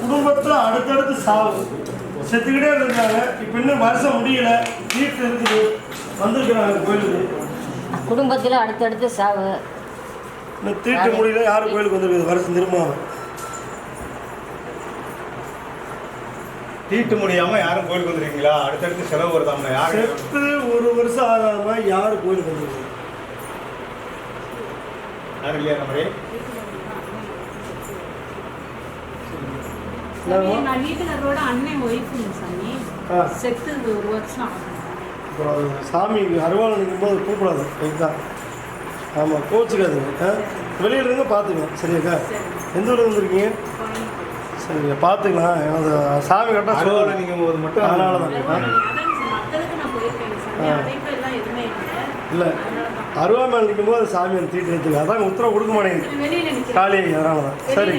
குடும்பத்தில் அடுத்தடுத்து சாவு செத்துக்கிட்டே இருக்காங்க. இப்போ இன்னும் வருஷம் முடியல, வீட்டில் இருக்குது, வந்திருக்கிறாங்க கோயிலுக்கு. குடும்பத்தில் அடுத்தடுத்து சாவு, இன்னும் தீட்டு முடியல, யாரும் கோயிலுக்கு வந்திருக்குது வருஷம் திரும்ப தீட்டு முடியாமல் யாரும் கோயிலுக்கு வந்துருக்கீங்களா? அடுத்தடுத்து செலவு வருதாம யாரும் செத்து ஒரு வருஷம் ஆகாமல் யாரும் கோயிலுக்கு வந்துருக்கு யாரும் இல்லையா? நம்ம நான் வீட்டுக்காரோட அண்ணன் ஒய்ஃபுங்க சாமி செத்து ஒரு வருஷம் ஆகும். சாமி அருவாள் நிற்கும் போது கூப்பிடாது இதுதான். ஆமாம், கோச்சுக்காதுங்க. வெளியில் இருந்து பார்த்துக்கலாம். சரியாக்கா? எந்த ஊரில் வந்துருக்கீங்க? சரிங்க, பார்த்துக்கலாம். எனது சாமி கரெக்டாக சொல்லுவாங்க. நீங்கள் மட்டும் அதனால தான் இல்லை அருவா மேலே நிற்கும் போது சாமி தீட்டு எடுத்துங்க. அதான் உத்தரவு கொடுக்க மாட்டேங்குது காலியாக. அதனால தான். சரி.